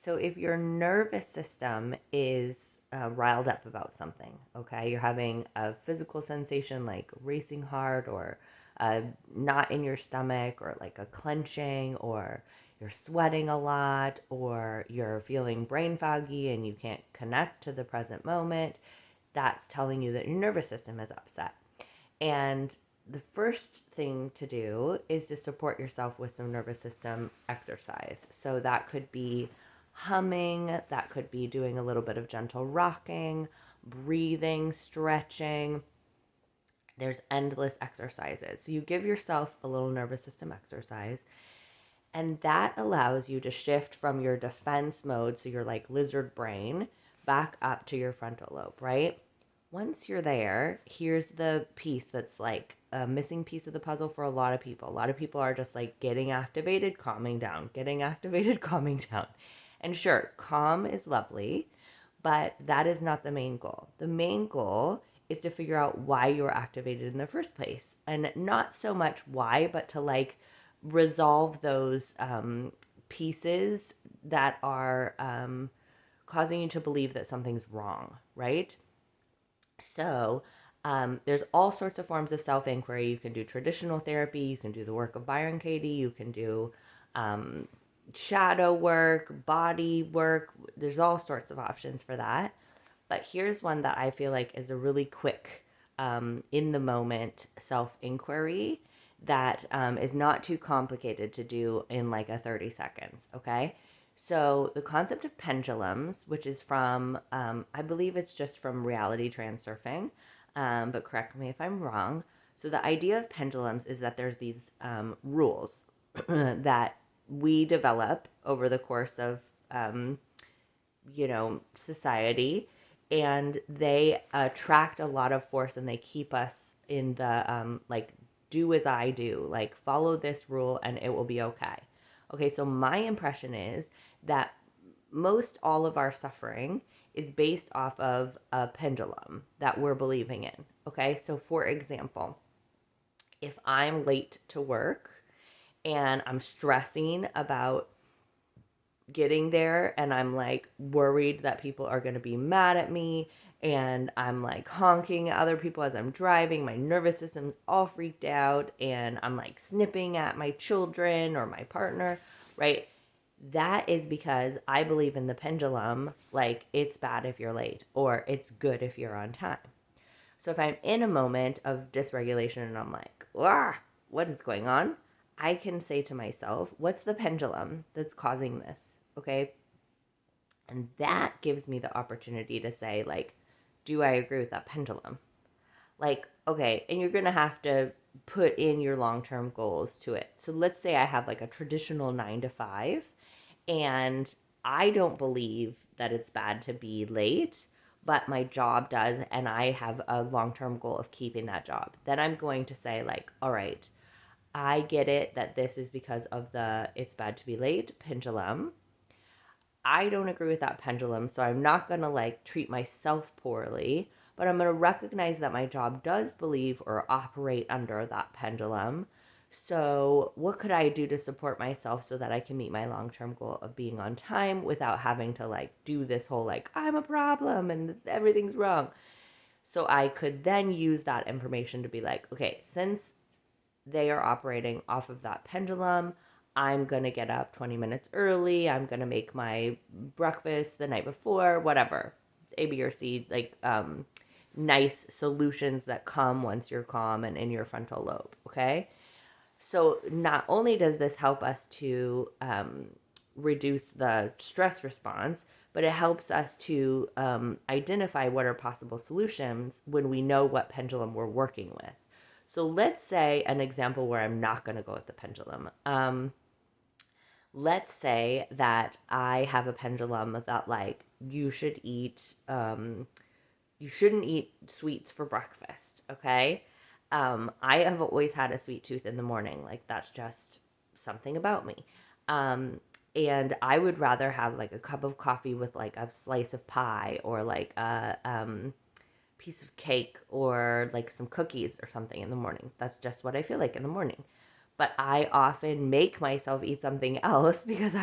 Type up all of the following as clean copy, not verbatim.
So if your nervous system is riled up about something, okay, you're having a physical sensation like racing heart or a knot in your stomach or like a clenching or you're sweating a lot or you're feeling brain foggy and you can't connect to the present moment, that's telling you that your nervous system is upset. And the first thing to do is to support yourself with some nervous system exercise. So that could be humming, that could be doing a little bit of gentle rocking, breathing, stretching. There's endless exercises. So you give yourself a little nervous system exercise, and that allows you to shift from your defense mode, so you're like lizard brain, back up to your frontal lobe, right? Once you're there, here's the piece that's like a missing piece of the puzzle for a lot of people. A lot of people are just like getting activated, calming down, getting activated, calming down. And sure, calm is lovely, but that is not the main goal. The main goal is to figure out why you're activated in the first place. And not so much why, but to like resolve those pieces that are causing you to believe that something's wrong, right? So, there's all sorts of forms of self inquiry. You can do traditional therapy, you can do the work of Byron Katie, you can do um, shadow work, body work. There's all sorts of options for that. But here's one that I feel like is a really quick, in the moment self inquiry that is not too complicated to do in like a 30 seconds. Okay. So the concept of pendulums, which is from, I believe it's just from reality transurfing, but correct me if I'm wrong. So the idea of pendulums is that there's these rules that we develop over the course of, um, society, and they attract a lot of force and they keep us in the like do as I do, like follow this rule and it will be okay. Okay, so my impression is that most all of our suffering is based off of a pendulum that we're believing in. Okay, so for example, if I'm late to work and I'm stressing about getting there and I'm like worried that people are going to be mad at me and I'm like honking at other people as I'm driving. My nervous system's all freaked out and I'm like snipping at my children or my partner, right? That is because I believe in the pendulum, like it's bad if you're late or it's good if you're on time. So if I'm in a moment of dysregulation and I'm like, ah, what is going on? I can say to myself, what's the pendulum that's causing this? Okay. And that gives me the opportunity to say, like, do I agree with that pendulum? Like, okay, and you're going to have to put in your long term goals to it. So let's say I have like a traditional 9 to 5, and I don't believe that it's bad to be late, but my job does, and I have a long term goal of keeping that job. Then I'm going to say, like, all right, I get it that this is because of the it's bad to be late pendulum. I don't agree with that pendulum, so I'm not going to like treat myself poorly, but I'm going to recognize that my job does believe or operate under that pendulum. So, what could I do to support myself so that I can meet my long term goal of being on time without having to like do this whole like, I'm a problem and everything's wrong? So, I could then use that information to be like, okay, since they are operating off of that pendulum, I'm going to get up 20 minutes early. I'm going to make my breakfast the night before, whatever. A, B, or C, like nice solutions that come once you're calm and in your frontal lobe. Okay. So not only does this help us to reduce the stress response, but it helps us to identify what are possible solutions when we know what pendulum we're working with. So let's say an example where I'm not going to go with the pendulum. Let's say that I have a pendulum that like you shouldn't eat sweets for breakfast. Okay, I have always had a sweet tooth in the morning. Like that's just something about me. Um, and I would rather have like a cup of coffee with like a slice of pie or like a piece of cake or like some cookies or something in the morning. That's just what I feel like in the morning. but I often make myself eat something else because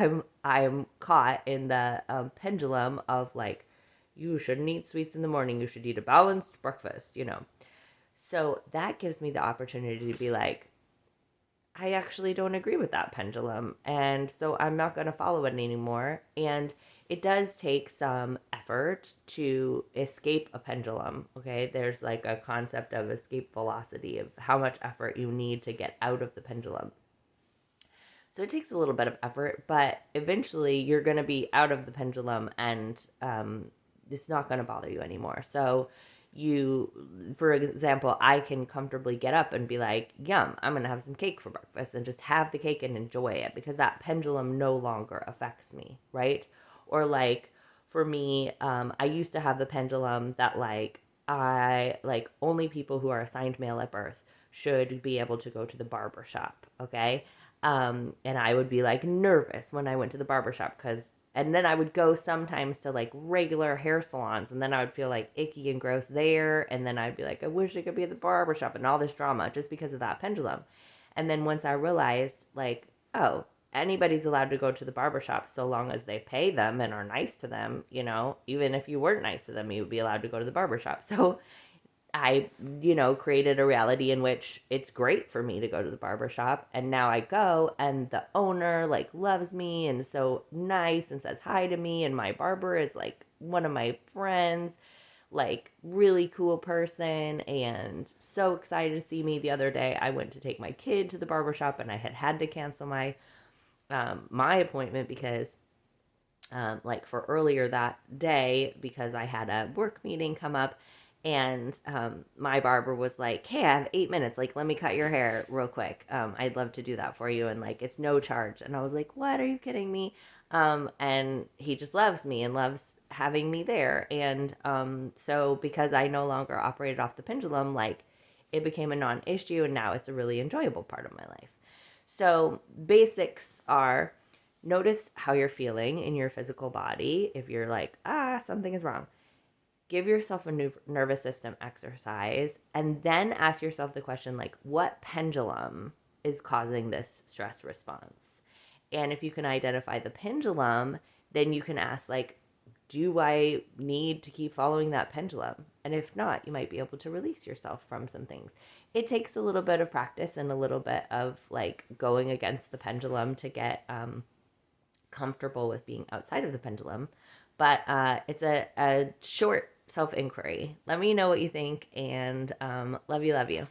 I'm caught in the pendulum of like, you shouldn't eat sweets in the morning. You should eat a balanced breakfast, you know. So that gives me the opportunity to be like, I actually don't agree with that pendulum. And so I'm not going to follow it anymore. And it does take some effort to escape a pendulum. Okay. There's like a concept of escape velocity, of how much effort you need to get out of the pendulum. So it takes a little bit of effort, but eventually you're going to be out of the pendulum, and it's not going to bother you anymore. So you, for example, I can comfortably get up and be like, yum, I'm going to have some cake for breakfast, and just have the cake and enjoy it because that pendulum no longer affects me, right? Or like for me, I used to have the pendulum that like I like only people who are assigned male at birth should be able to go to the barber shop, okay? And I would be like nervous when I went to the barbershop because, and then I would go sometimes to like regular hair salons, and then I would feel like icky and gross there. And then I'd be like, I wish I could be at the barbershop, and all this drama just because of that pendulum. And then once I realized, like, oh, anybody's allowed to go to the barbershop so long as they pay them and are nice to them, you know, even if you weren't nice to them, you would be allowed to go to the barbershop. So I, created a reality in which it's great for me to go to the barber shop. And now I go, and the owner like loves me and so nice and says hi to me. And my barber is like one of my friends, like really cool person, and so excited to see me. The other day, I went to take my kid to the barber shop, and I had to cancel my appointment because like for earlier that day because I had a work meeting come up, and my barber was like, hey, I have 8 minutes, like let me cut your hair real quick. I'd love to do that for you, and like it's no charge. And I was like, what, are you kidding me? And he just loves me and loves having me there. And so because I no longer operated off the pendulum, like it became a non-issue, and now it's a really enjoyable part of my life. So basics are, notice how you're feeling in your physical body. If you're like, something is wrong, give yourself a new nervous system exercise, and then ask yourself the question, like, what pendulum is causing this stress response? And if you can identify the pendulum, then you can ask, like, do I need to keep following that pendulum? And if not, you might be able to release yourself from some things. It takes a little bit of practice and a little bit of like going against the pendulum to get comfortable with being outside of the pendulum. But it's a short self inquiry. Let me know what you think, and love you, love you.